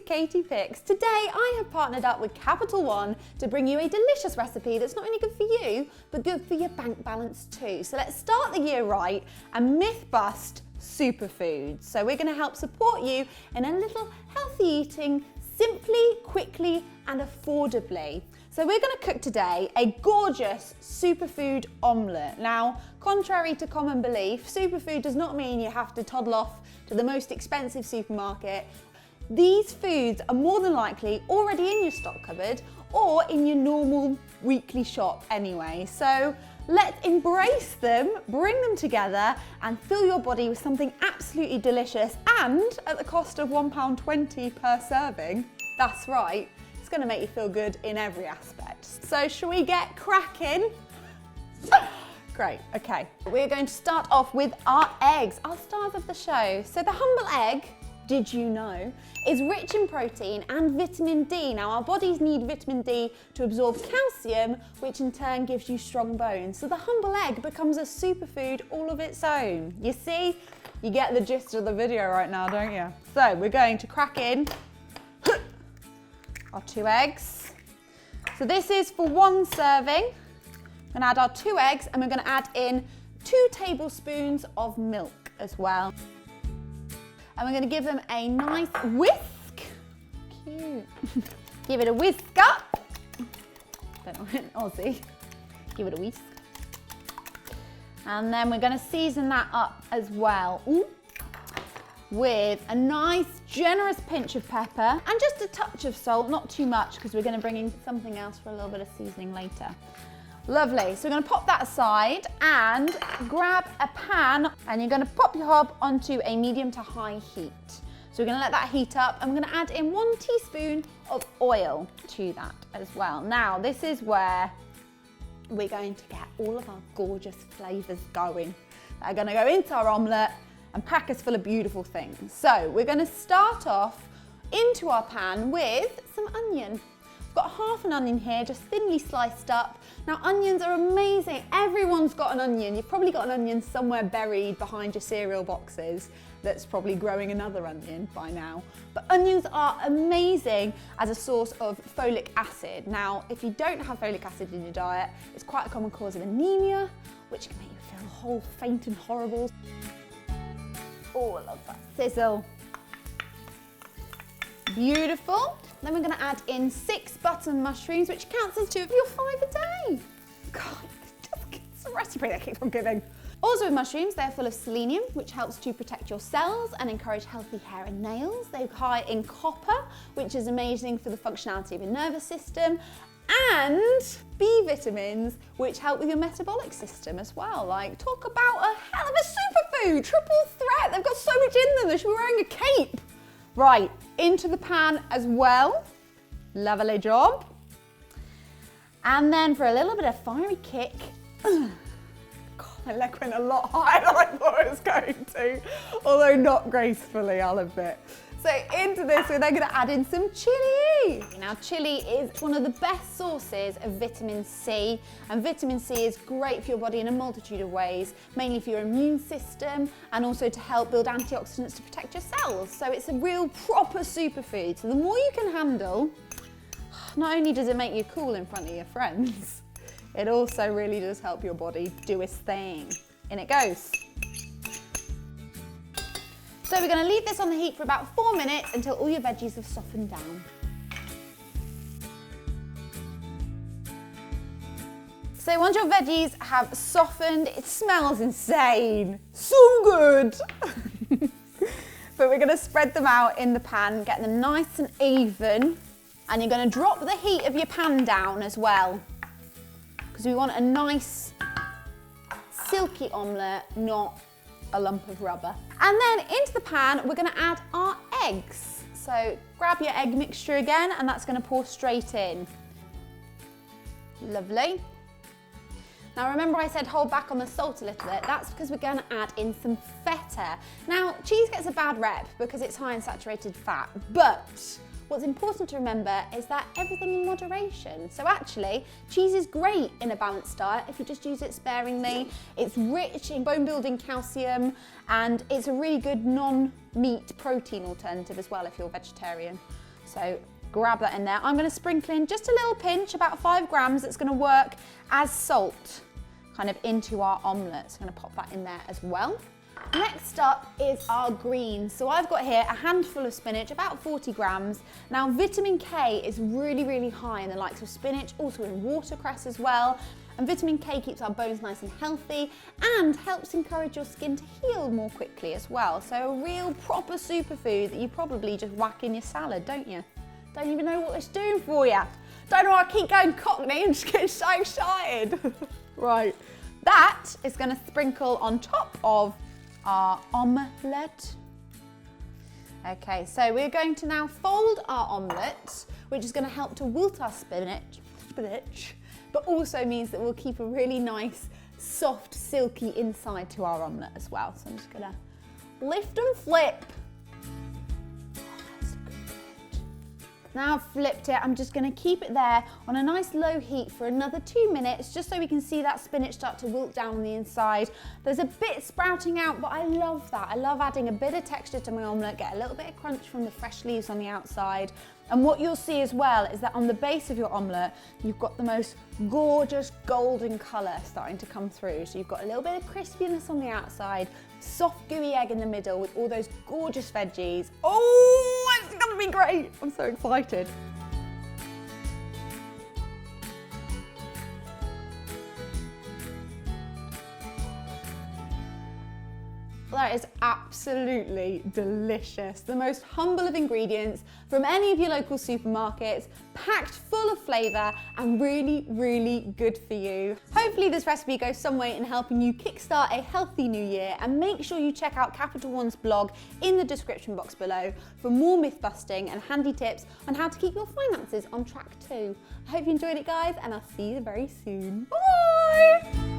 Katie Picks. Today I have partnered up with Capital One to bring you a delicious recipe that's not only good for you, but good for your bank balance too. So let's start the year right and myth bust superfoods. So we're going to help support you in a little healthy eating, simply, quickly and affordably. So we're going to cook today a gorgeous superfood omelette. Now, contrary to common belief, superfood does not mean you have to toddle off to the most expensive supermarket. These foods are more than likely already in your stock cupboard or in your normal weekly shop anyway. So let's embrace them, bring them together and fill your body with something absolutely delicious and at the cost of £1.20 per serving. That's right. It's going to make you feel good in every aspect. So shall we get cracking? Great, okay. We're going to start off with our eggs, our stars of the show. So the humble egg, did you know, is rich in protein and vitamin D. Now our bodies need vitamin D to absorb calcium, which in turn gives you strong bones. So the humble egg becomes a superfood all of its own. You see, you get the gist of the video right now, don't you? So we're going to crack in our 2 eggs. So this is for 1 serving. We're going to add our 2 eggs and we're going to add in 2 tablespoons of milk as well. And we're going to give them a nice whisk. Cute. Give it a whisk up. Don't know in Aussie. Give it a whisk. And then we're going to season that up as well. Ooh. With a nice generous pinch of pepper and just a touch of salt, not too much because we're going to bring in something else for a little bit of seasoning later. Lovely, so we're going to pop that aside and grab a pan and you're going to pop your hob onto a medium to high heat. So we're going to let that heat up and we're going to add in 1 teaspoon of oil to that as well. Now this is where we're going to get all of our gorgeous flavours going. They're going to go into our omelette and pack us full of beautiful things. So we're going to start off into our pan with some onion. I've got half an onion here, just thinly sliced up. Now onions are amazing. Everyone's got an onion. You've probably got an onion somewhere buried behind your cereal boxes that's probably growing another onion by now. But onions are amazing as a source of folic acid. Now, if you don't have folic acid in your diet, it's quite a common cause of anemia, which can make you feel whole faint and horrible. Oh, I love that sizzle. Beautiful. Then we're going to add in 6 button mushrooms, which counts as 2 of your 5 a day. God, it's a recipe that keeps on giving. Also with mushrooms, they're full of selenium, which helps to protect your cells and encourage healthy hair and nails. They're high in copper, which is amazing for the functionality of your nervous system. And B vitamins, which help with your metabolic system as well. Like, talk about a hell of a superfood, triple threat. They've got so much in them, they should be wearing a cape. Right, into the pan as well. Lovely job. And then for a little bit of fiery kick, God, my leg went a lot higher than I thought it was going to, although not gracefully, I'll admit. So into this, we're then going to add in some chilli. Now, chilli is one of the best sources of vitamin C, and vitamin C is great for your body in a multitude of ways, mainly for your immune system and also to help build antioxidants to protect your cells. So it's a real proper superfood. So the more you can handle, not only does it make you cool in front of your friends, it also really does help your body do its thing. In it goes. So we're going to leave this on the heat for about 4 minutes until all your veggies have softened down. So once your veggies have softened, it smells insane. So good. But we're going to spread them out in the pan, get them nice and even. And you're going to drop the heat of your pan down as well, because we want a nice silky omelette, not a lump of rubber. And then into the pan, we're going to add our eggs. So grab your egg mixture again, and that's going to pour straight in. Lovely. Now remember I said hold back on the salt a little bit. That's because we're going to add in some feta. Now cheese gets a bad rep because it's high in saturated fat, but what's important to remember is that everything in moderation. So actually, cheese is great in a balanced diet if you just use it sparingly. It's rich in bone-building calcium, and it's a really good non-meat protein alternative as well if you're vegetarian. So grab that in there. I'm going to sprinkle in just a little pinch, about 5 grams, that's going to work as salt kind of into our omelette. So I'm going to pop that in there as well. Next up is our greens. So I've got here a handful of spinach, about 40 grams. Now vitamin K is really, really high in the likes of spinach, also in watercress as well. And vitamin K keeps our bones nice and healthy and helps encourage your skin to heal more quickly as well. So a real proper superfood that you probably just whack in your salad, don't you? Don't even know what it's doing for you. Don't know why I keep going Cockney and just get so excited. Right, that is going to sprinkle on top of our omelette. Okay, so we're going to now fold our omelette, which is going to help to wilt our spinach, but also means that we'll keep a really nice, soft, silky inside to our omelette as well. So I'm just going to lift and flip. Now I've flipped it, I'm just going to keep it there on a nice low heat for another 2 minutes, just so we can see that spinach start to wilt down on the inside. There's a bit sprouting out, but I love that. I love adding a bit of texture to my omelette, get a little bit of crunch from the fresh leaves on the outside. And what you'll see as well is that on the base of your omelette, you've got the most gorgeous golden colour starting to come through. So you've got a little bit of crispiness on the outside, soft gooey egg in the middle with all those gorgeous veggies. Oh, it's gonna be great. I'm so excited. That is absolutely delicious. The most humble of ingredients from any of your local supermarkets, packed full of flavour and really, really good for you. Hopefully this recipe goes some way in helping you kickstart a healthy new year, and make sure you check out Capital One's blog in the description box below for more myth busting and handy tips on how to keep your finances on track too. I hope you enjoyed it, guys, and I'll see you very soon. Bye!